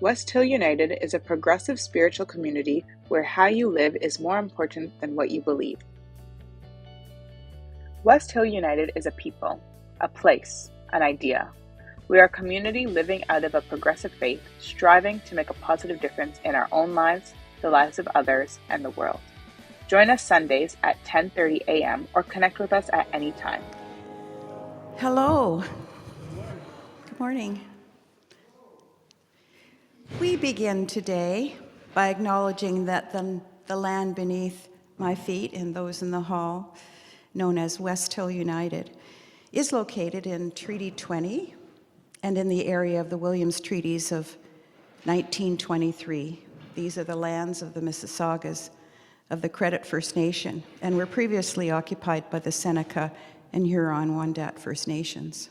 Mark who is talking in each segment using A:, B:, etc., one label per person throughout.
A: West Hill United is a progressive spiritual community where how you live is more important than what you believe. West Hill United is a people, a place, an idea. We are a community living out of a progressive faith, striving to make a positive difference in our own lives, the lives of others, and the world. Join us Sundays at 10:30 a.m. or connect with us at any time.
B: Hello. Good morning. We begin today by acknowledging that the land beneath my feet and those in the hall, known as West Hill United, is located in Treaty 20 and in the area of the Williams Treaties of 1923. These are the lands of the Mississaugas of the Credit First Nation and were previously occupied by the Seneca and Huron-Wendat First Nations.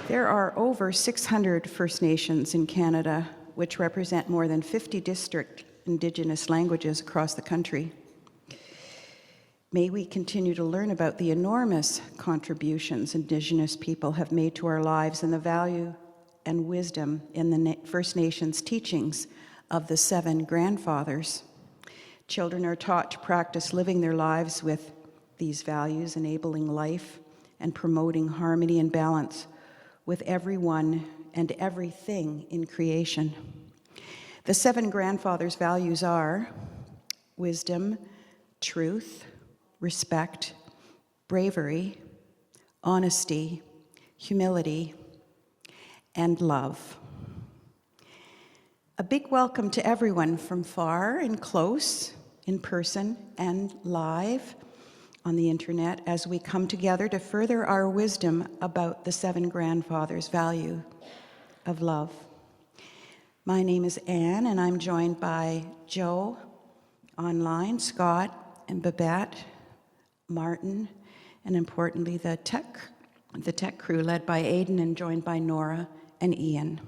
B: There are over 600 First Nations in Canada, which represent more than 50 distinct Indigenous languages across the country. May we continue to learn about the enormous contributions Indigenous people have made to our lives and the value and wisdom in the First Nations teachings of the 7 grandfathers. Children are taught to practice living their lives with these values, enabling life and promoting harmony and balance with everyone and everything in creation. The 7 grandfathers' values are wisdom, truth, respect, bravery, honesty, humility, and love. A big welcome to everyone from far and close, in person and live on the internet, as we come together to further our wisdom about the 7 grandfathers' value of love. My name is Anne, and I'm joined by Joe online, Scott and Babette, Martin, and importantly the tech crew led by Aidan and joined by Nora and Ian.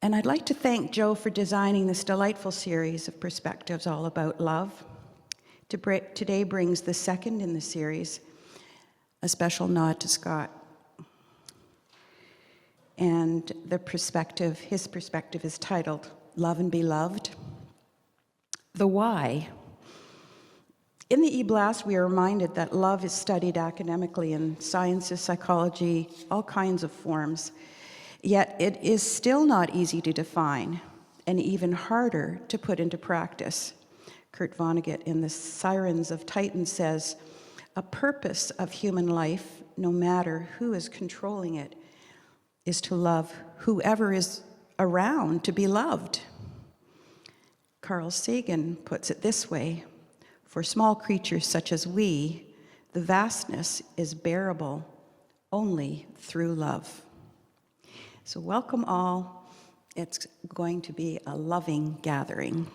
B: And I'd like to thank Joe for designing this delightful series of perspectives all about love. Today brings the second in the series, a special nod to Scott. And his perspective is titled, Love and Be Loved. The why. In the e-blast, we are reminded that love is studied academically in sciences, psychology, all kinds of forms. Yet it is still not easy to define and even harder to put into practice. Kurt Vonnegut in The Sirens of Titan says, a purpose of human life, no matter who is controlling it, is to love whoever is around to be loved. Carl Sagan puts it this way, for small creatures such as we, the vastness is bearable only through love. So welcome all. It's going to be a loving gathering.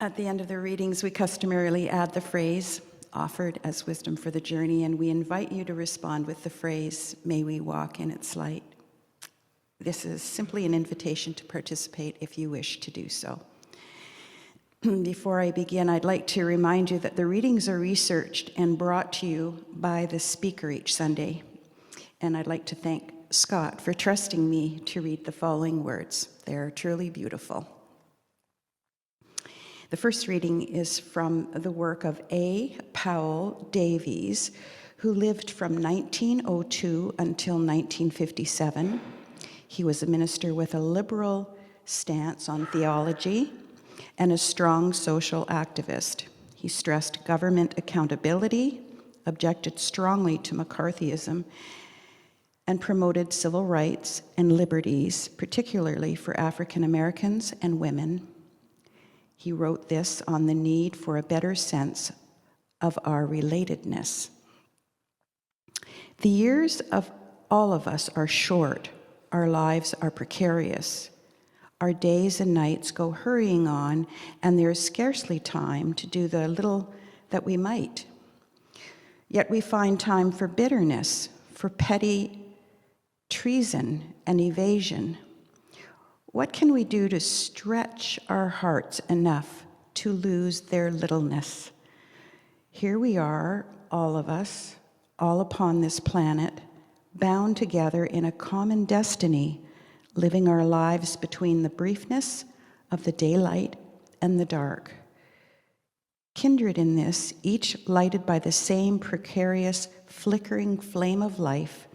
B: At the end of the readings, we customarily add the phrase, offered as wisdom for the journey, and we invite you to respond with the phrase, may we walk in its light. This is simply an invitation to participate if you wish to do so. Before I begin, I'd like to remind you that the readings are researched and brought to you by the speaker each Sunday. And I'd like to thank Scott for trusting me to read the following words. They're truly beautiful. The first reading is from the work of A. Powell Davies, who lived from 1902 until 1957. He was a minister with a liberal stance on theology and a strong social activist. He stressed government accountability, objected strongly to McCarthyism, and promoted civil rights and liberties, particularly for African Americans and women. He wrote this on the need for a better sense of our relatedness. The years of all of us are short. Our lives are precarious. Our days and nights go hurrying on, and there is scarcely time to do the little that we might. Yet we find time for bitterness, for petty treason and evasion. What can we do to stretch our hearts enough to lose their littleness? Here we are, all of us, all upon this planet, bound together in a common destiny, living our lives between the briefness of the daylight and the dark. Kindred in this, each lighted by the same precarious, flickering flame of life,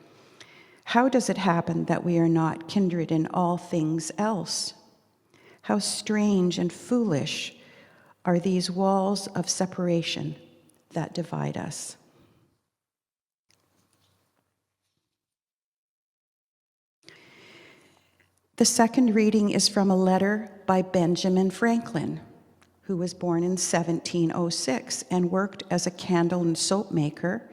B: how does it happen that we are not kindred in all things else? How strange and foolish are these walls of separation that divide us. The second reading is from a letter by Benjamin Franklin, who was born in 1706 and worked as a candle and soap maker,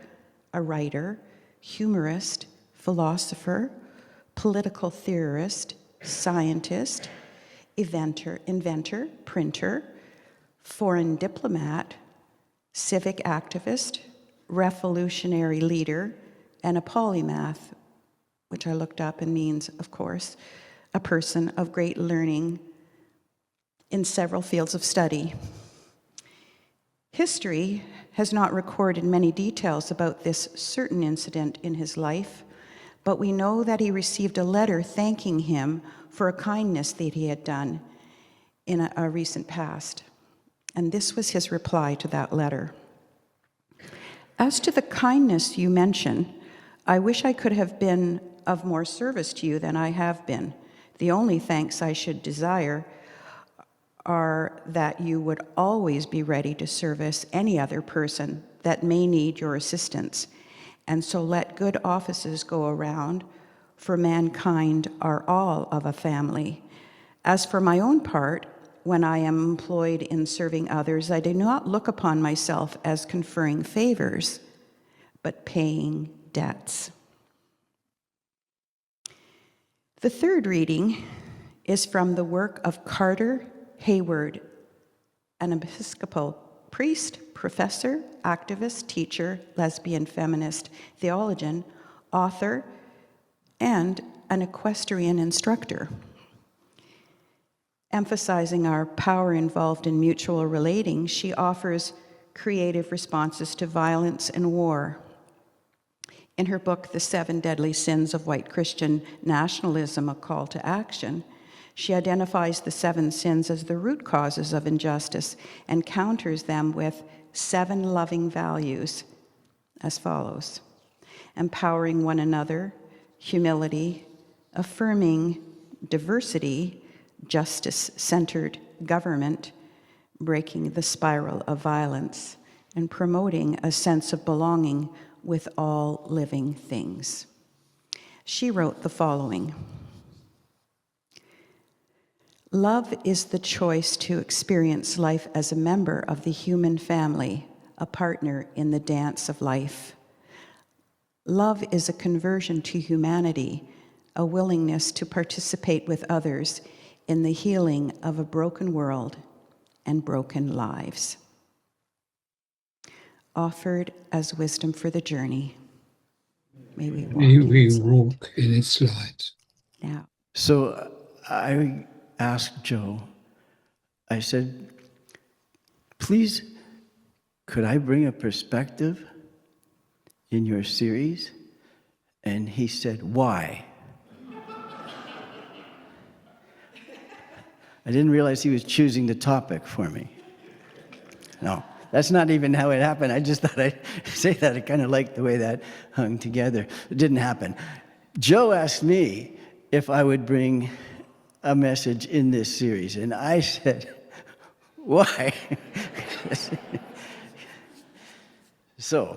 B: a writer, humorist, philosopher, political theorist, scientist, inventor, printer, foreign diplomat, civic activist, revolutionary leader, and a polymath, which I looked up and means, of course, a person of great learning in several fields of study. History has not recorded many details about this certain incident in his life, but we know that he received a letter thanking him for a kindness that he had done in a recent past. And this was his reply to that letter. As to the kindness you mention, I wish I could have been of more service to you than I have been. The only thanks I should desire are that you would always be ready to service any other person that may need your assistance, and so let good offices go around, for mankind are all of a family. As for my own part, when I am employed in serving others, I do not look upon myself as conferring favors, but paying debts. The third reading is from the work of Carter Hayward, an Episcopal priest, professor, activist, teacher, lesbian, feminist, theologian, author, and an equestrian instructor. Emphasizing our power involved in mutual relating, she offers creative responses to violence and war. In her book, The 7 Deadly Sins of White Christian Nationalism, A Call to Action, she identifies the 7 sins as the root causes of injustice and counters them with 7 loving values as follows: empowering one another, humility, affirming diversity, justice-centered government, breaking the spiral of violence, and promoting a sense of belonging with all living things. She wrote the following: love is the choice to experience life as a member of the human family, a partner in the dance of life. Love is a conversion to humanity, a willingness to participate with others in the healing of a broken world and broken lives. Offered as wisdom for the journey. May we walk
C: in its light.
B: Now.
D: So I asked Joe, I said, please, could I bring a perspective in your series? And he said, why? I didn't realize he was choosing the topic for me. No, that's not even how it happened. I just thought I'd say that. I kind of liked the way that hung together. It didn't happen. Joe asked me if I would bring a message in this series, and I said, why? So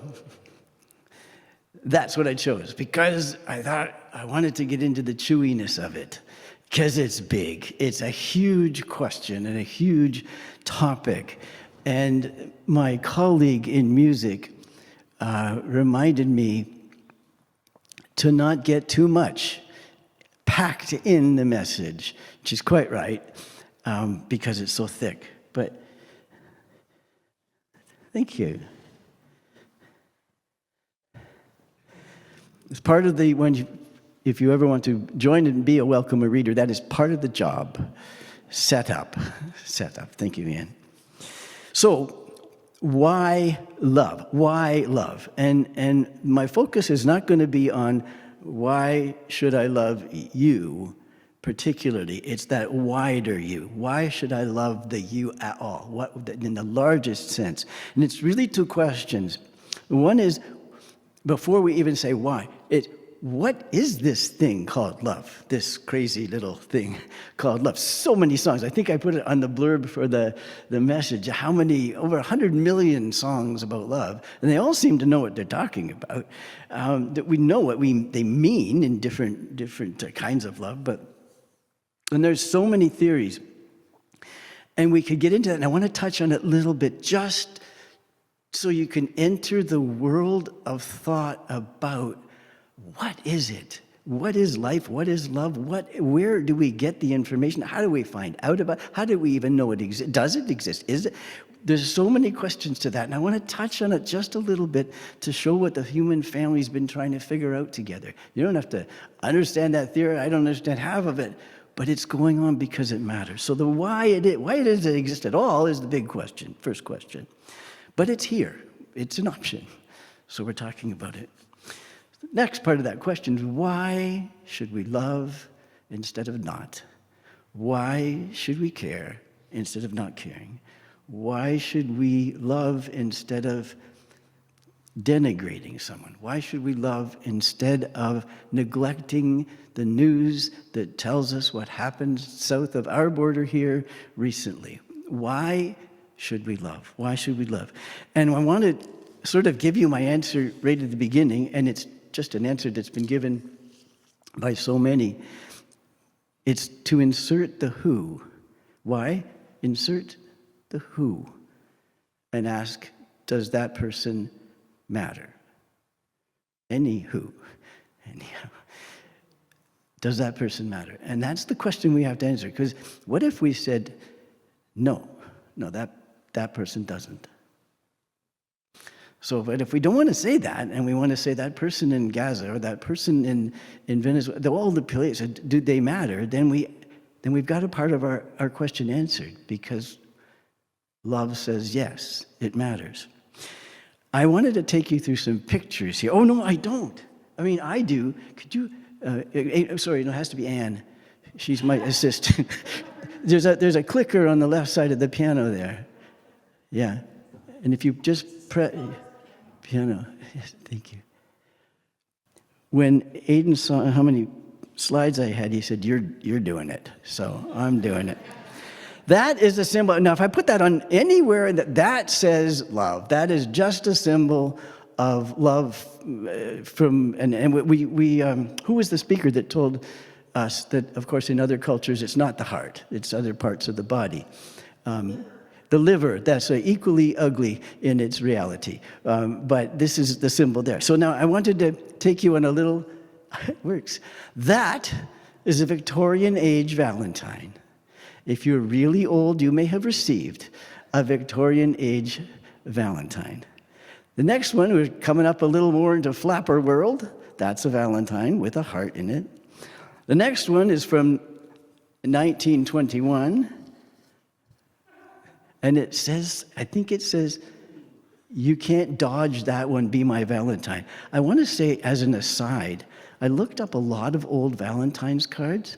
D: that's what I chose, because I thought I wanted to get into the chewiness of it, because it's big. It's a huge question and a huge topic. And my colleague in music reminded me to not get too much packed in the message, which is quite right, because it's so thick. But thank you. It's part of the, if you ever want to join and be a welcome reader, that is part of the job. Set up. Thank you, Ian. So, why love? Why love? And my focus is not going to be on why should I love you particularly? It's that wider you. Why should I love the you at all? What, in the largest sense? And it's really two questions. One is, before we even say why, it's what is this thing called love? This crazy little thing called love. So many songs. I think I put it on the blurb for the message. How many? Over 100 million songs about love. And they all seem to know what they're talking about. That we know what they mean in different kinds of love. And there's so many theories. And we could get into that. And I want to touch on it a little bit just so you can enter the world of thought about what is it? What is life? What is love? Where do we get the information? How do we find out about it? How do we even know it exists? Does it exist? Is it? There's so many questions to that. And I want to touch on it just a little bit to show what the human family's been trying to figure out together. You don't have to understand that theory. I don't understand half of it. But it's going on because it matters. So the why it does it exist at all is the big question, first question. But it's here. It's an option. So we're talking about it. The next part of that question is, why should we love instead of not? Why should we care instead of not caring? Why should we love instead of denigrating someone? Why should we love instead of neglecting the news that tells us what happened south of our border here recently? Why should we love? Why should we love? And I want to sort of give you my answer right at the beginning, and it's just an answer that's been given by so many. It's to insert the who. Why? Insert the who and ask, does that person matter? Any who. Anyhow. Does that person matter? And that's the question we have to answer. Because what if we said, no, that person doesn't? So, but if we don't want to say that, and we want to say that person in Gaza or that person in Venezuela, all the places, do they matter? Then we've got a part of our question answered, because love says yes, it matters. I wanted to take you through some pictures here. Oh no, I don't. I mean, I do. Could you? Sorry, no, it has to be Anne. She's my assistant. There's a clicker on the left side of the piano there. Yeah, and if you just press. Piano. Yes, thank you. When Aiden saw how many slides I had, he said, "You're doing it." So I'm doing it. That is a symbol. Now, if I put that on anywhere, that says love. That is just a symbol of love from. And we who was the speaker that told us that, of course, in other cultures, it's not the heart; it's other parts of the body. The liver, that's equally ugly in its reality. But this is the symbol there. So now I wanted to take you on a little, it works. That is a Victorian age Valentine. If you're really old, you may have received a Victorian age Valentine. The next one, we're coming up a little more into flapper world. That's a Valentine with a heart in it. The next one is from 1921. And it says, I think it says, you can't dodge that one, be my Valentine. I want to say, as an aside, I looked up a lot of old Valentine's cards,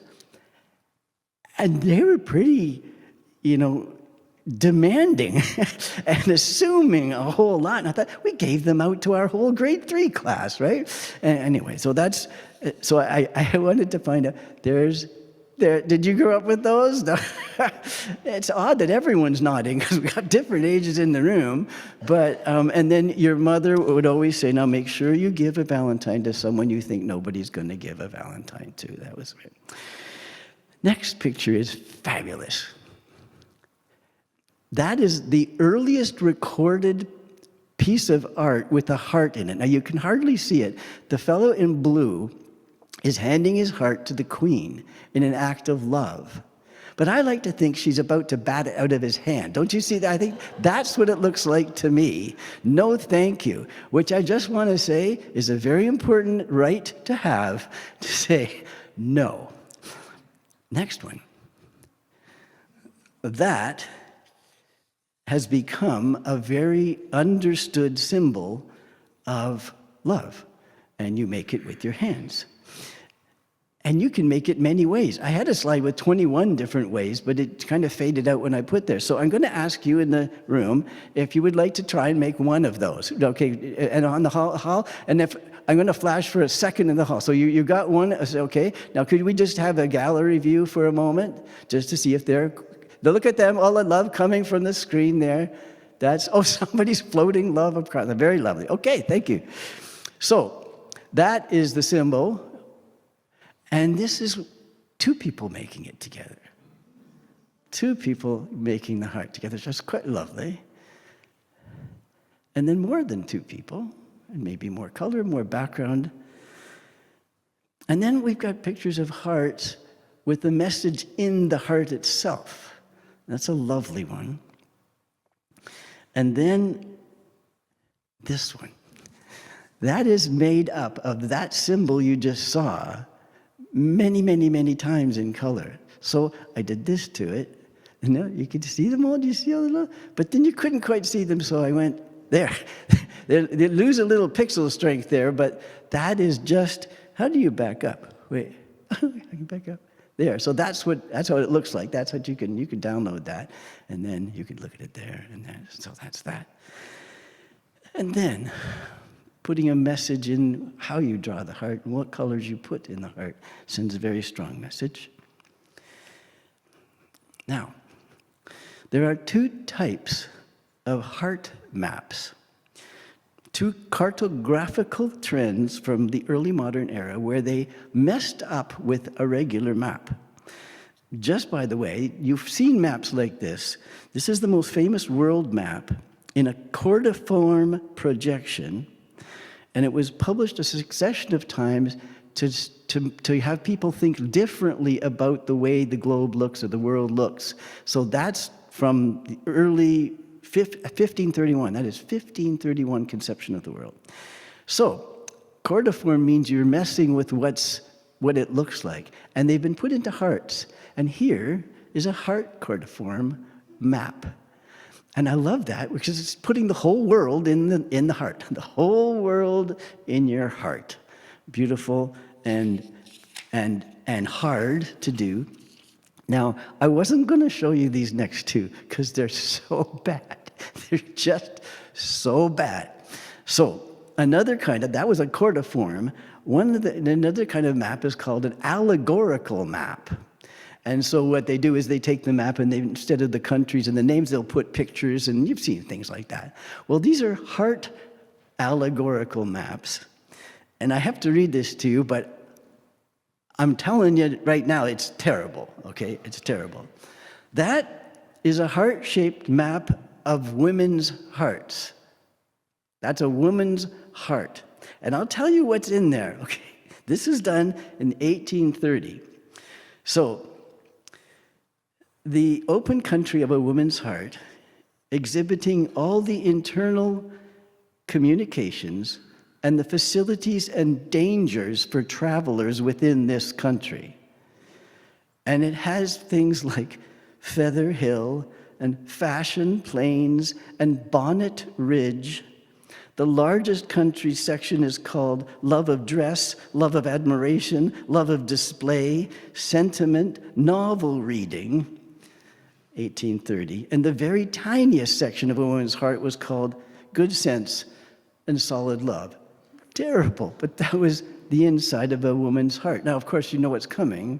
D: and they were pretty, demanding and assuming a whole lot. And I thought, we gave them out to our whole grade 3 class, right? And anyway, so I wanted to find out, did you grow up with those? No. It's odd that everyone's nodding because we got different ages in the room. But and then your mother would always say, "Now make sure you give a Valentine to someone you think nobody's going to give a Valentine to." That was it. Next picture is fabulous. That is the earliest recorded piece of art with a heart in it. Now you can hardly see it. The fellow in blue is handing his heart to the queen in an act of love. But I like to think she's about to bat it out of his hand. Don't you see that? I think that's what it looks like to me. No, thank you. Which I just want to say is a very important right to have, to say no. Next one. That has become a very understood symbol of love. And you make it with your hands. And you can make it many ways. I had a slide with 21 different ways, but it kind of faded out when I put there. So I'm going to ask you in the room if you would like to try and make one of those. Okay, and on the hall, and if I'm going to flash for a second in the hall. So you got one, okay. Now could we just have a gallery view for a moment, just to see if they're, look at them, all the love coming from the screen there. That's, oh, somebody's floating love of Christ. Very lovely. Okay, thank you. So that is the symbol. And this is two people making it together. Two people making the heart together. That's quite lovely. And then more than two people, and maybe more color, more background. And then we've got pictures of hearts with the message in the heart itself. That's a lovely one. And then this one. That is made up of that symbol you just saw many, many, many times in color. So I did this to it. You know, you could see them all. Do you see all the little? But then you couldn't quite see them, so I went there. They lose a little pixel strength there, but that is just, how do you back up? Wait, I can back up. There, so that's what it looks like. That's what you can download that, and then you can look at it there, and then, so that's that. And then putting a message in how you draw the heart and what colors you put in the heart sends a very strong message. Now, there are two types of heart maps. Two cartographical trends from the early modern era where they messed up with a regular map. Just by the way, you've seen maps like this. This is the most famous world map in a cordiform projection, and it was published a succession of times to have people think differently about the way the globe looks or the world looks. So that's from the early 1531. That is 1531 conception of the world. So cordiform means you're messing with what it looks like. And they've been put into hearts. And here is a heart cordiform map. And I love that because it's putting the whole world in the heart. The whole world in your heart. Beautiful and hard to do. Now, I wasn't going to show you these next two because they're so bad. They're just so bad. So another kind of, that was a cordiform. Another kind of map is called an allegorical map. And so what they do is they take the map and they, instead of the countries and the names, they'll put pictures, and you've seen things like that. Well, these are heart allegorical maps. And I have to read this to you, but I'm telling you right now, it's terrible, okay? It's terrible. That is a heart-shaped map of women's hearts. That's a woman's heart. And I'll tell you what's in there, okay? This is done in 1830. So, the open country of a woman's heart, exhibiting all the internal communications and the facilities and dangers for travelers within this country. And it has things like Feather Hill and Fashion Plains and Bonnet Ridge. The largest country section is called Love of Dress, Love of Admiration, Love of Display, Sentiment, Novel Reading, 1830. And the very tiniest section of a woman's heart was called Good Sense and Solid Love. Terrible, but that was the inside of a woman's heart. Now, of course, you know what's coming.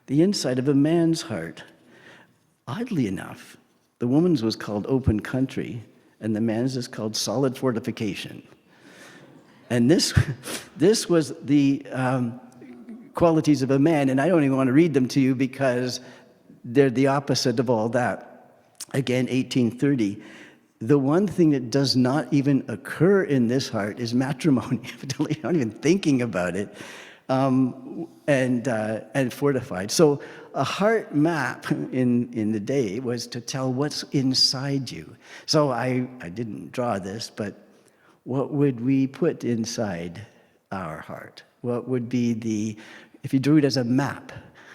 D: The inside of a man's heart. Oddly enough, the woman's was called Open Country, and the man's is called Solid Fortification. And this was the qualities of a man, and I don't even want to read them to you because they're the opposite of all that. Again, 1830. The one thing that does not even occur in this heart is matrimony. You're not even thinking about it, and fortified. So a heart map in the day was to tell what's inside you. So I didn't draw this, but what would we put inside our heart? What would be if you drew it as a map,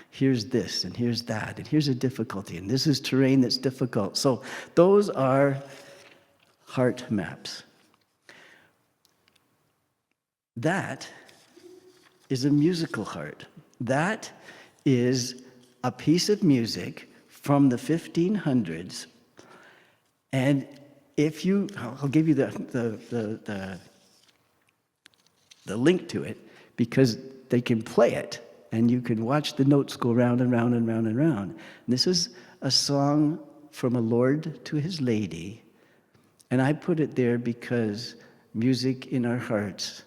D: here's this, and here's that, and here's a difficulty, and this is terrain that's difficult. So those are heart maps. That is a musical heart. That is a piece of music from the 1500s. And if you, I'll give you the link to it, because they can play it, and you can watch the notes go round and round and round and round. This is a song from a lord to his lady, and I put it there because music in our hearts,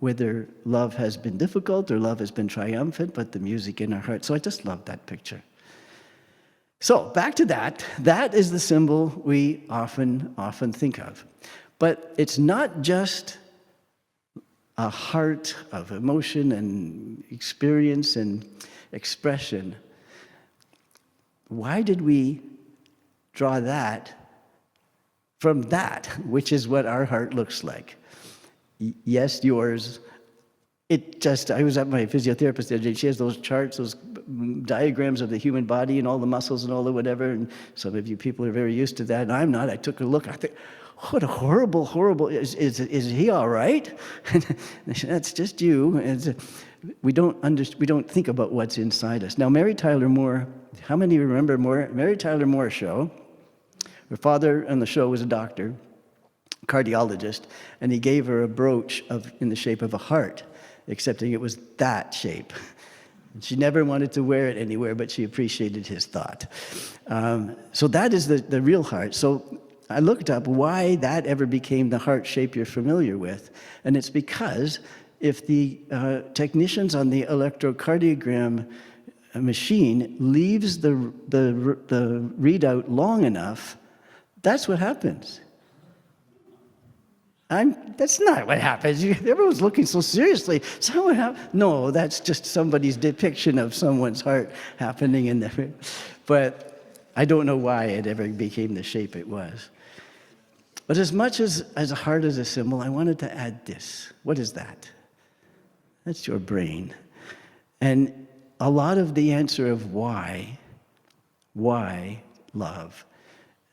D: whether love has been difficult or love has been triumphant, but the music in our hearts. So I just love that picture. So back to that. That is the symbol we often think of. But it's not just a heart of emotion and experience and expression. Why did we draw that from that, which is what our heart looks like? Yes, yours. I was at my physiotherapist the other day. She has those charts, those diagrams of the human body and all the muscles and all the whatever. And some of you people are very used to that, and I'm not. I took a look. I think, what a horrible, is he all right? That's just you. We don't think about what's inside us. Now, Mary Tyler Moore, how many remember Mary Tyler Moore show? Her father on the show was a doctor, cardiologist, and he gave her a brooch in the shape of a heart, excepting it was that shape. She never wanted to wear it anywhere, but she appreciated his thought. So that is the real heart. So I looked up why that ever became the heart shape you're familiar with, and it's because if the technicians on the electrocardiogram machine leaves the readout long enough, that's what happens. That's not what happens. Everyone's looking so seriously. No, that's just somebody's depiction of someone's heart happening in there. But I don't know why it ever became the shape it was. But as much as a heart is a symbol, I wanted to add this. What is that? That's your brain. And a lot of the answer of why love,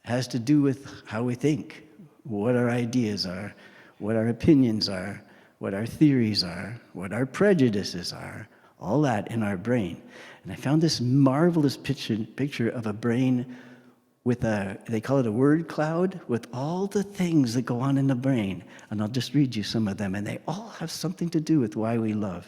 D: has to do with how we think, what our ideas are, what our opinions are, what our theories are, what our prejudices are, all that in our brain. And I found this marvelous picture of a brain with they call it a word cloud, with all the things that go on in the brain. And I'll just read you some of them, and they all have something to do with why we love.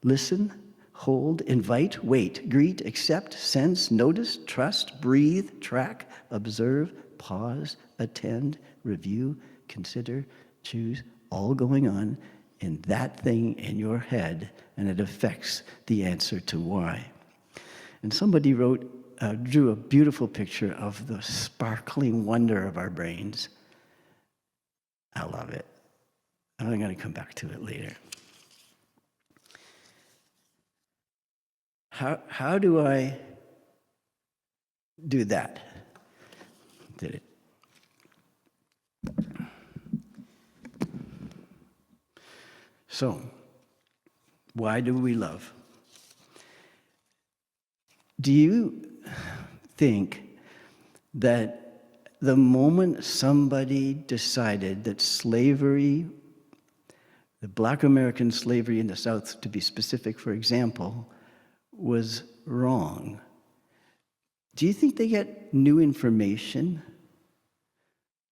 D: Listen, hold, invite, wait, greet, accept, sense, notice, trust, breathe, track, observe, pause, attend, review, consider, choose, all going on in that thing in your head, and it affects the answer to why. And somebody drew a beautiful picture of the sparkling wonder of our brains. I love it. I'm going to come back to it later. How do I do that? Did it? So, why do we love? Do you think that the moment somebody decided that slavery, the Black American slavery in the South, to be specific, for example, was wrong, do you think they get new information?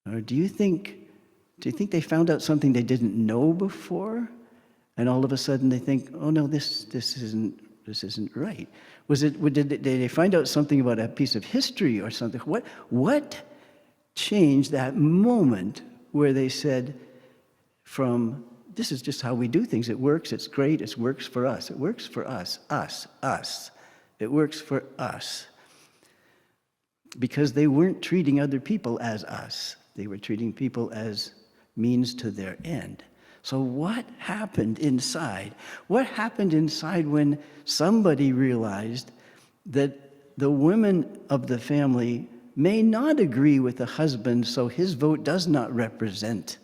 D: Or do you think they found out something they didn't know before, and all of a sudden they think, oh no, this isn't right? Did they find out something about a piece of history or something? What changed that moment where they said, from this is just how we do things, it works, it's great, it works for us, it works for us, us, it works for us? Because they weren't treating other people as us. They were treating people as means to their end. So what happened inside? What happened inside when somebody realized that the women of the family may not agree with the husband, so his vote does not represent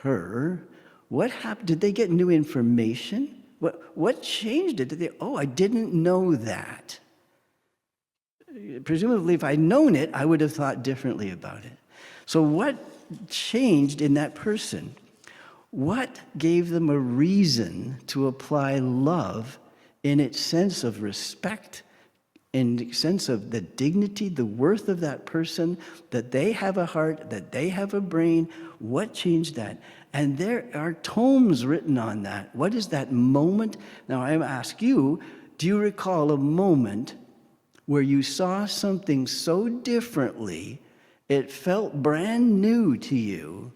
D: her? What happened? Did they get new information? What changed it? I didn't know that. Presumably, if I'd known it, I would have thought differently about it. So what changed in that person? what gave them a reason to apply love in its sense of respect, in the sense of the dignity, the worth of that person, that they have a heart, that they have a brain? What changed that? And there are tomes written on that. What is that moment? Now I ask you, do you recall a moment where you saw something so differently, it felt brand new to you,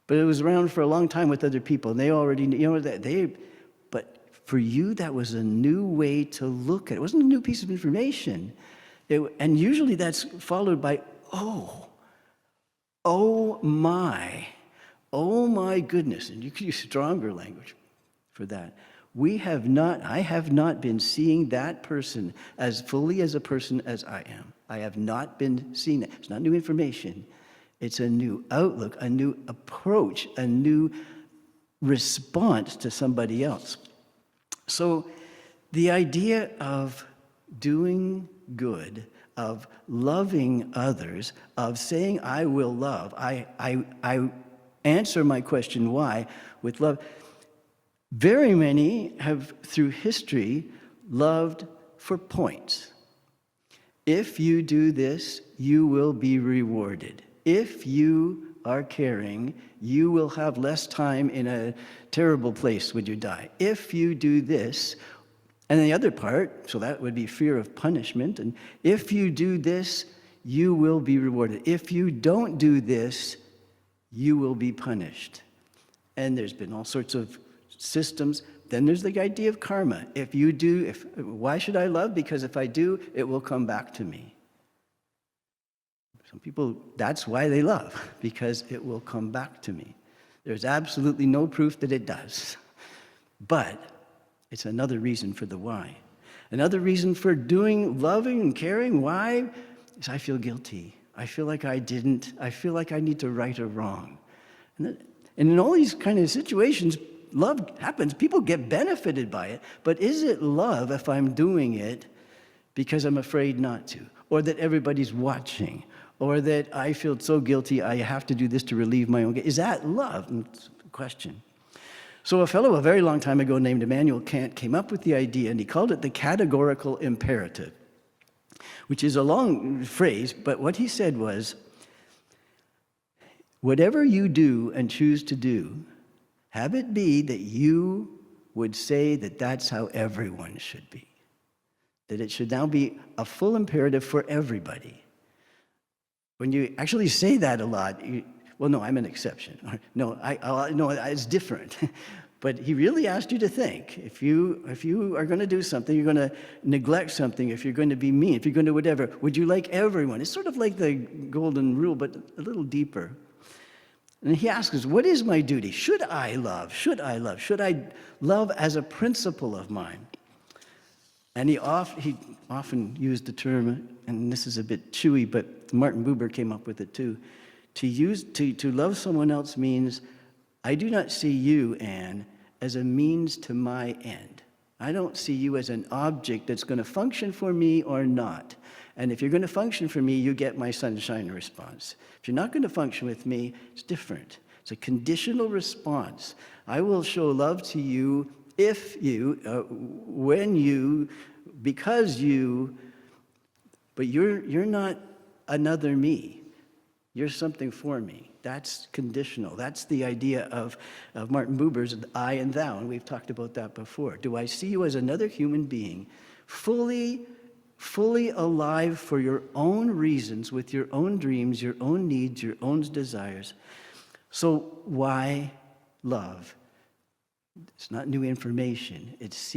D: but it was around for a long time with other people, and they already knew, but for you, that was a new way to look at it. It wasn't a new piece of information. And usually that's followed by, oh my goodness. And you could use stronger language for that. I have not been seeing that person as fully as a person as I am. I have not been seeing that. It's not new information. It's a new outlook, a new approach, a new response to somebody else. So the idea of doing good, of loving others, of saying I will love, I answer my question why with love. Very many have, through history, loved for points. If you do this, you will be rewarded. If you are caring, you will have less time in a terrible place when you die. If you do this, and the other part, so that would be fear of punishment, and if you do this, you will be rewarded. If you don't do this, you will be punished. And there's been all sorts of systems. Then there's the idea of karma. Why should I love? Because if I do, it will come back to me. Some people, that's why they love, because it will come back to me. There's absolutely no proof that it does. But it's another reason for the why. Another reason for doing, loving, and caring, why? Is I feel guilty. I feel like I didn't. I feel like I need to right a wrong. And in all these kind of situations, love happens. People get benefited by it. But is it love if I'm doing it because I'm afraid not to? Or that everybody's watching? Or that I feel so guilty I have to do this to relieve my own guilt? Is that love? That's the question. So a fellow a very long time ago named Immanuel Kant came up with the idea, and he called it the categorical imperative, which is a long phrase, but what he said was, whatever you do and choose to do, have it be that you would say that that's how everyone should be. That it should now be a full imperative for everybody. When you actually say that a lot, well, no, I'm an exception. No, no, it's different. But he really asked you to think. If you are going to do something, you're going to neglect something, if you're going to be mean, if you're going to whatever, would you like everyone? It's sort of like the golden rule, but a little deeper. And he asks us, what is my duty? Should I love? Should I love? Should I love as a principle of mine? And he often used the term, and this is a bit chewy, but Martin Buber came up with it too. To love someone else means, I do not see you, Anne, as a means to my end. I don't see you as an object that's going to function for me or not. And if you're going to function for me, you get my sunshine response. If you're not going to function with me, it's different. It's a conditional response. I will show love to you if you, when you, because you, but you're not another me. You're something for me. That's conditional. That's the idea of Martin Buber's I and thou, and we've talked about that before. Do I see you as another human being, fully alive for your own reasons, with your own dreams, your own needs, your own desires? So why love? It's not new information. It's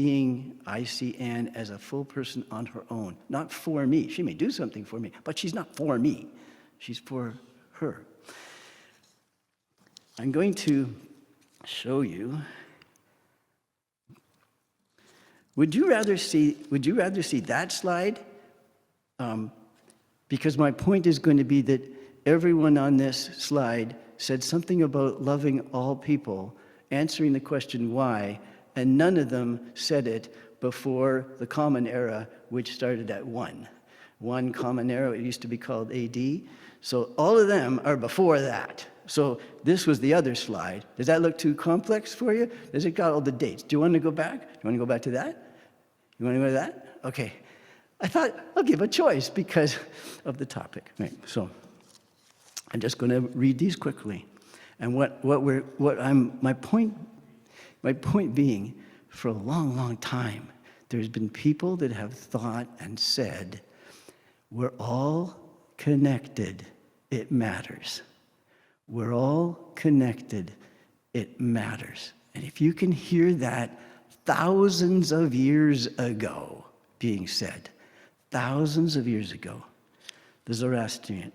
D: I see Anne as a full person on her own, not for me. She may do something for me, but she's not for me. She's for her. I'm going to show you. Would you rather see that slide? Because my point is going to be that everyone on this slide said something about loving all people, answering the question why, and none of them said it before the Common Era, which started at 1. One Common Era, it used to be called AD. So all of them are before that. So this was the other slide. Does that look too complex for you? Does it got all the dates? Do you want to go back? Do you want to go back to that? You want to go to that? Okay. I thought I'll give a choice because of the topic. Right. So I'm just going to read these quickly. And my point being, for a long, long time, there's been people that have thought and said, we're all connected, it matters. We're all connected, it matters. And if you can hear that thousands of years ago being said, thousands of years ago, the Zoroastrian,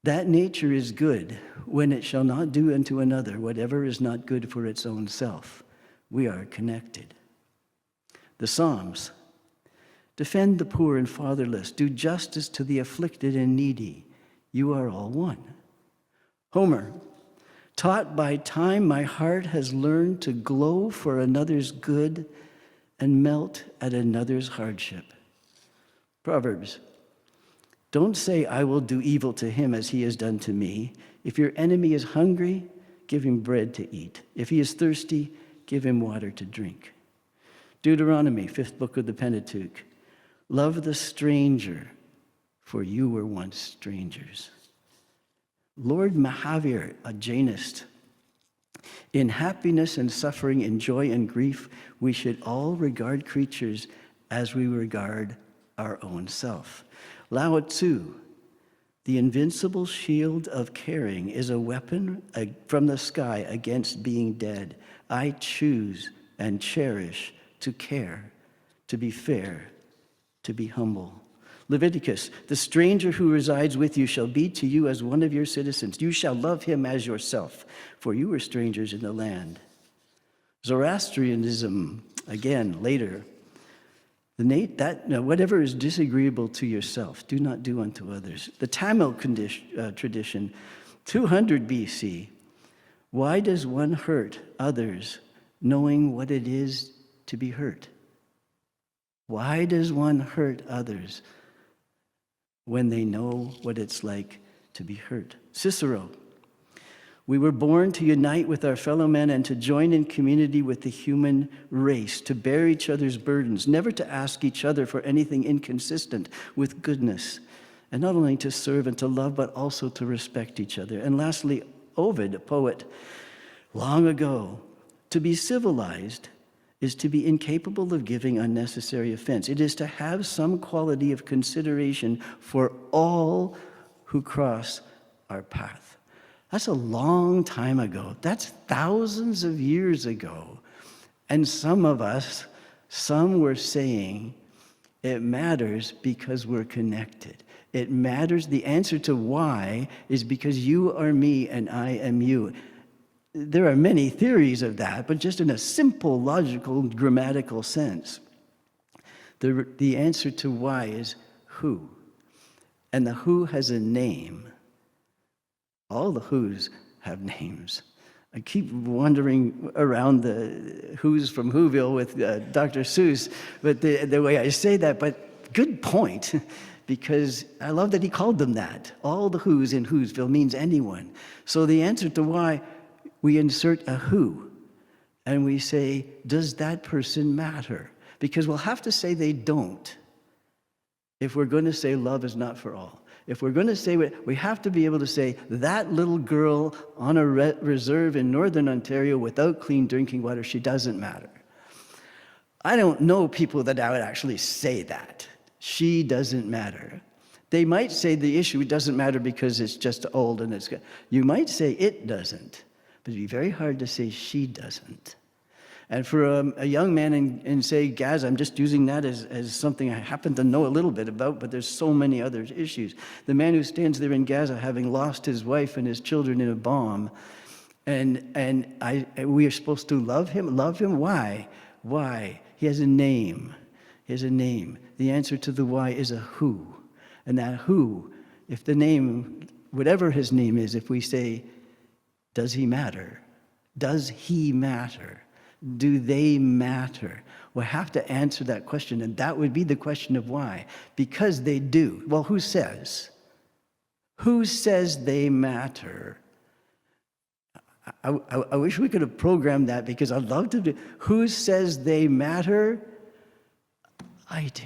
D: that nature is good when it shall not do unto another whatever is not good for its own self. We are connected. The Psalms, defend the poor and fatherless, do justice to the afflicted and needy. You are all one. Homer, taught by time, my heart has learned to glow for another's good and melt at another's hardship. Proverbs, don't say, I will do evil to him as he has done to me. If your enemy is hungry, give him bread to eat. If he is thirsty, give him water to drink. Deuteronomy, 5th book of the Pentateuch. Love the stranger, for you were once strangers. Lord Mahavir, a Jainist. In happiness and suffering, in joy and grief, we should all regard creatures as we regard our own self. Lao Tzu, the invincible shield of caring is a weapon from the sky against being dead. I choose and cherish to care, to be fair, to be humble. Leviticus, the stranger who resides with you shall be to you as one of your citizens. You shall love him as yourself, for you were strangers in the land. Zoroastrianism, again, later, whatever is disagreeable to yourself, do not do unto others. The Tamil tradition, 200 BC, why does one hurt others knowing what it is to be hurt? Why does one hurt others when they know what it's like to be hurt? Cicero, we were born to unite with our fellow men and to join in community with the human race, to bear each other's burdens, never to ask each other for anything inconsistent with goodness, and not only to serve and to love, but also to respect each other. And lastly, Ovid, a poet, long ago, to be civilized is to be incapable of giving unnecessary offense. It is to have some quality of consideration for all who cross our path. That's a long time ago. That's thousands of years ago. And some were saying, it matters because we're connected. It matters. The answer to why is because you are me and I am you. There are many theories of that, but just in a simple, logical, grammatical sense. The answer to why is who. And the who has a name. All the who's have names. I keep wandering around the who's from Whoville with Dr. Seuss, but the way I say that, but good point, because I love that he called them that. All the who's in Whoville means anyone. So the answer to why, we insert a who, and we say, does that person matter? Because we'll have to say they don't if we're going to say love is not for all. If we're going to say, we have to be able to say, that little girl on a reserve in Northern Ontario without clean drinking water, she doesn't matter. I don't know people that would actually say that. She doesn't matter. They might say the issue doesn't matter because it's just old and it's good. You might say it doesn't, but it'd be very hard to say she doesn't. And for a young man in, say, Gaza, I'm just using that as something I happen to know a little bit about, but there's so many other issues. The man who stands there in Gaza having lost his wife and his children in a bomb, and we are supposed to love him? Love him? Why? Why? He has a name. He has a name. The answer to the why is a who. And that who, if the name, whatever his name is, if we say, does he matter? Does he matter? Do they matter? We'll have to answer that question, and that would be the question of why. Because they do. Well, who says? Who says they matter? I wish we could have programmed that, because I'd love to do. Who says they matter? I do.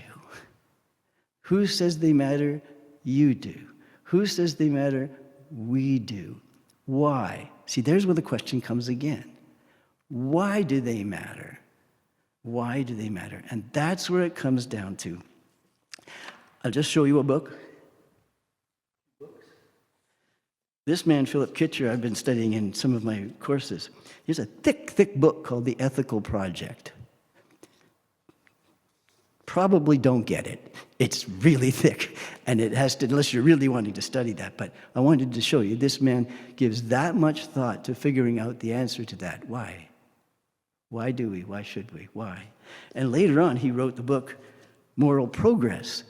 D: Who says they matter? You do. Who says they matter? We do. Why? See, there's where the question comes again. Why do they matter? Why do they matter? And that's where it comes down to. I'll just show you a book. This man, Philip Kitcher, I've been studying in some of my courses. He has a thick, thick book called The Ethical Project. Probably don't get it. It's really thick, and it has to, unless you're really wanting to study that. But I wanted to show you, this man gives that much thought to figuring out the answer to that. Why? Why do we? Why should we? Why? And later on, he wrote the book, Moral Progress.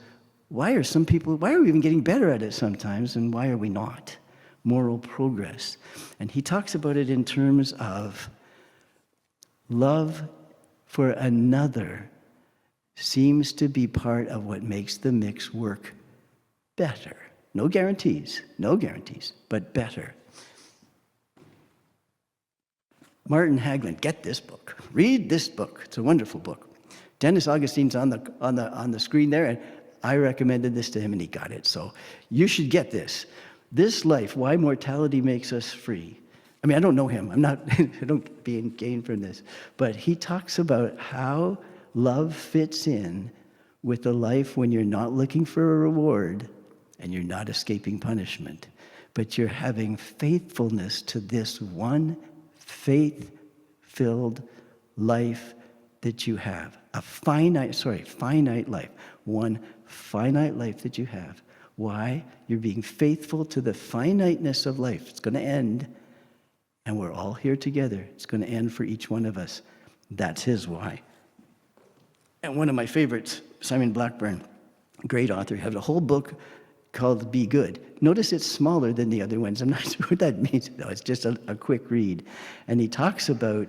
D: Why are we even getting better at it sometimes, and why are we not? Moral progress. And he talks about it in terms of love for another seems to be part of what makes the mix work better. No guarantees, but better. Martin Haglund, get this book. Read this book. It's a wonderful book. Dennis Augustine's on the screen there, and I recommended this to him, and he got it. So you should get this. This Life, Why Mortality Makes Us Free. I mean, I don't know him. I don't gain from this. But he talks about how love fits in with a life when you're not looking for a reward and you're not escaping punishment, but you're having faithfulness to this one faith-filled life that you have. A finite life. One finite life that you have. Why? You're being faithful to the finiteness of life. It's going to end, and we're all here together. It's going to end for each one of us. That's his why. And one of my favorites, Simon Blackburn, great author, has a whole book called Be Good. Notice it's smaller than the other ones. I'm not sure what that means. No, it's just a quick read. And he talks about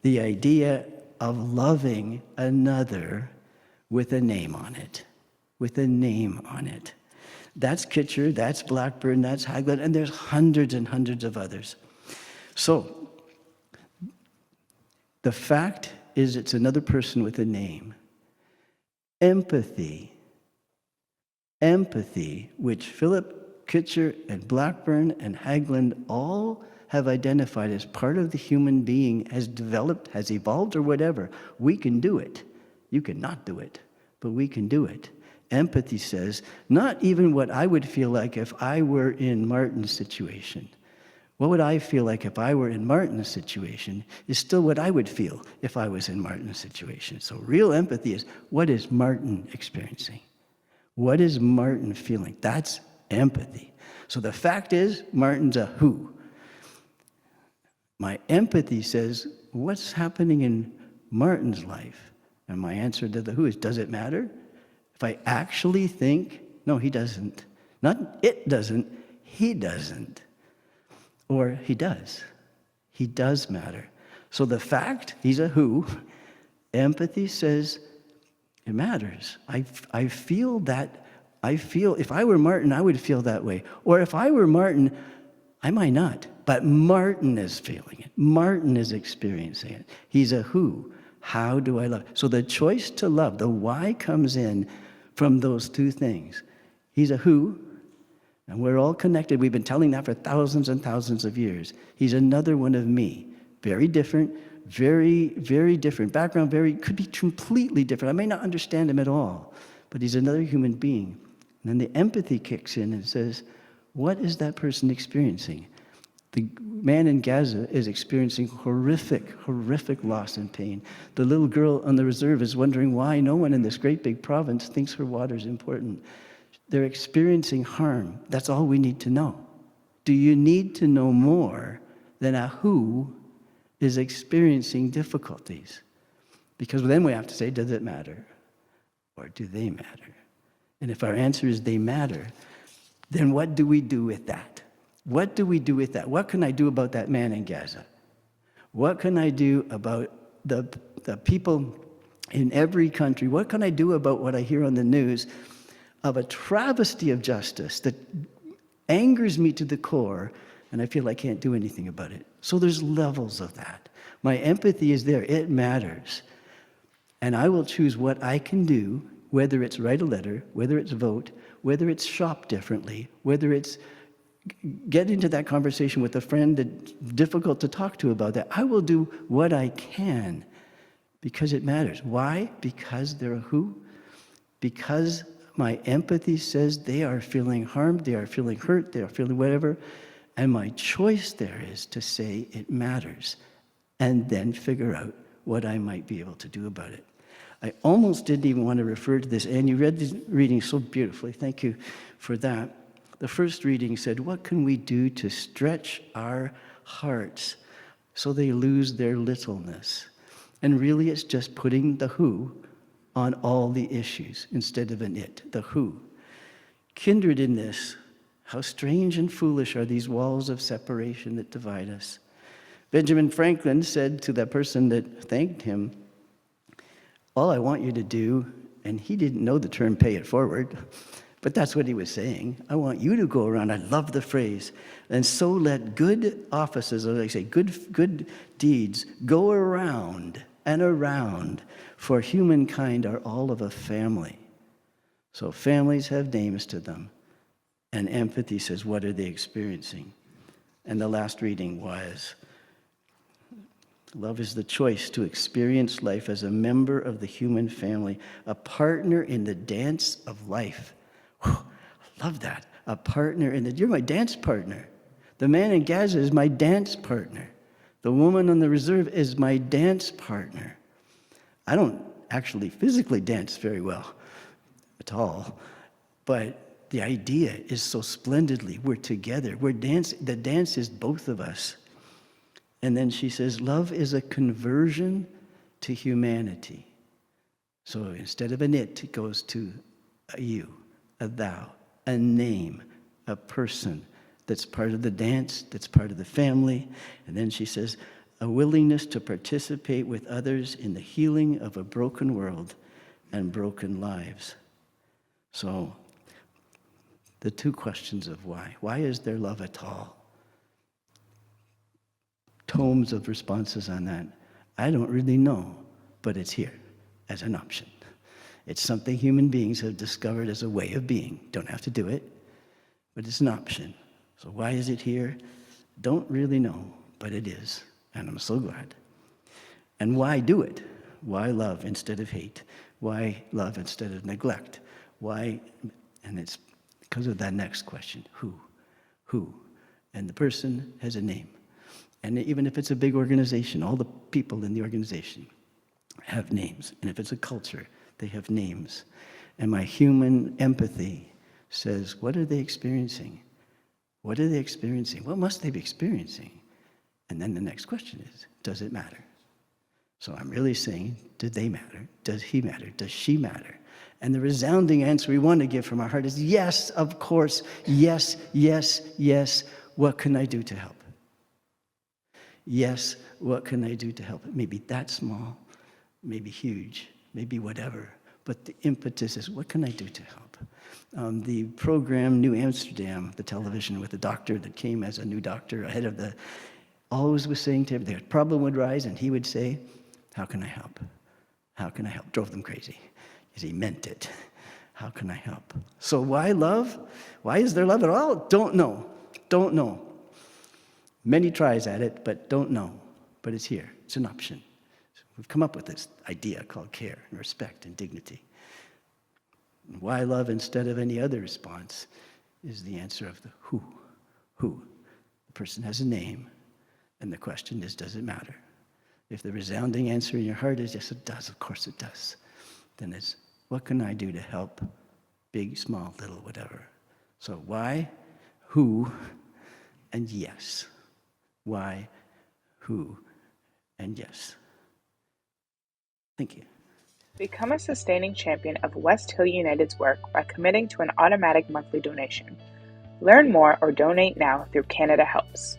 D: the idea of loving another with a name on it. With a name on it. That's Kitcher, that's Blackburn, that's Haglund, and there's hundreds and hundreds of others. So, the fact is it's another person with a name. Empathy, which Philip Kitcher and Blackburn and Haglund all have identified as part of the human being, has developed, has evolved, or whatever. We can do it. You cannot do it, but we can do it. Empathy says, not even what I would feel like if I were in Martin's situation. What would I feel like if I were in Martin's situation is still what I would feel if I was in Martin's situation. So real empathy is, what is Martin experiencing? What is Martin feeling? That's empathy. So the fact is, Martin's a who. My empathy says, what's happening in Martin's life? And my answer to the who is, does it matter? If I actually think, no, he doesn't. Not it doesn't, he doesn't. Or he does. He does matter. So the fact, he's a who, empathy says it matters. I feel that, if I were Martin, I would feel that way. Or if I were Martin, I might not. But Martin is feeling it. Martin is experiencing it. He's a who. How do I love? So the choice to love, the why comes in from those two things. He's a who, and we're all connected. We've been telling that for thousands and thousands of years. He's another one of me. Very different, very, very different. Background, could be completely different. I may not understand him at all, but he's another human being. And then the empathy kicks in and says, what is that person experiencing? The man in Gaza is experiencing horrific, horrific loss and pain. The little girl on the reserve is wondering why no one in this great big province thinks her water is important. They're experiencing harm. That's all we need to know. Do you need to know more than a who is experiencing difficulties? Because then we have to say, does it matter? Or do they matter? And if our answer is they matter, then what do we do with that? What do we do with that? What can I do about that man in Gaza? What can I do about the people in every country? What can I do about what I hear on the news of a travesty of justice that angers me to the core, and I feel I can't do anything about it. So there's levels of that. My empathy is there. It matters. And I will choose what I can do, whether it's write a letter, whether it's vote, whether it's shop differently, whether it's get into that conversation with a friend that's difficult to talk to about that. I will do what I can because it matters. Why? Because they're a who? Because my empathy says they are feeling harmed, they are feeling hurt, they are feeling whatever, and my choice there is to say it matters and then figure out what I might be able to do about it. I almost didn't even want to refer to this, and you read the reading so beautifully. Thank you for that. The first reading said, what can we do to stretch our hearts so they lose their littleness? And really it's just putting the who on all the issues instead of an it, the who. Kindred in this, how strange and foolish are these walls of separation that divide us. Benjamin Franklin said to that person that thanked him, all I want you to do, and he didn't know the term pay it forward, but that's what he was saying. I want you to go around, I love the phrase, and so let good offices, or like I say, good deeds, go around and around, for humankind are all of a family. So families have names to them, and empathy says, what are they experiencing? And the last reading was, love is the choice to experience life as a member of the human family, a partner in the dance of life. Whew, I love that. A partner in the, you're my dance partner. The man in Gaza is my dance partner. The woman on the reserve is my dance partner. I don't actually physically dance very well at all, but the idea is so splendidly, we're together. We're dancing. The dance is both of us. And then she says, love is a conversion to humanity. So instead of an it goes to a you, a thou, a name, a person that's part of the dance, that's part of the family. And then she says, a willingness to participate with others in the healing of a broken world and broken lives. So the two questions of why. Why is there love at all? Tomes of responses on that. I don't really know, but it's here as an option. It's something human beings have discovered as a way of being. Don't have to do it, but it's an option. So why is it here? Don't really know, but it is, and I'm so glad. And why do it? Why love instead of hate? Why love instead of neglect? Why? And it's because of that next question, who? Who? And the person has a name. And even if it's a big organization, all the people in the organization have names. And if it's a culture, they have names. And my human empathy says, what are they experiencing? What are they experiencing? What must they be experiencing? And then the next question is, does it matter? So I'm really saying, do they matter? Does he matter? Does she matter? And the resounding answer we want to give from our heart is, yes, of course, yes, yes, yes. What can I do to help? Yes, what can I do to help? Maybe that small, maybe huge, maybe whatever. But the impetus is, what can I do to help? The program New Amsterdam, the television with the doctor that came as a new doctor ahead of the, always was saying to him, their problem would rise, and he would say, how can I help? How can I help? Drove them crazy, because he meant it. How can I help? So why love? Why is there love at all? Don't know. Don't know. Many tries at it, but don't know. But it's here. It's an option. So we've come up with this idea called care and respect and dignity. And why love instead of any other response is the answer of the who. Who? The person has a name, and the question is, does it matter? If the resounding answer in your heart is, yes, it does, of course it does, then it's, what can I do to help? Big, small, little, whatever. So why, who, and yes. Why, who, and yes. Thank you.
A: Become a sustaining champion of West Hill United's work by committing to an automatic monthly donation. Learn more or donate now through Canada Helps.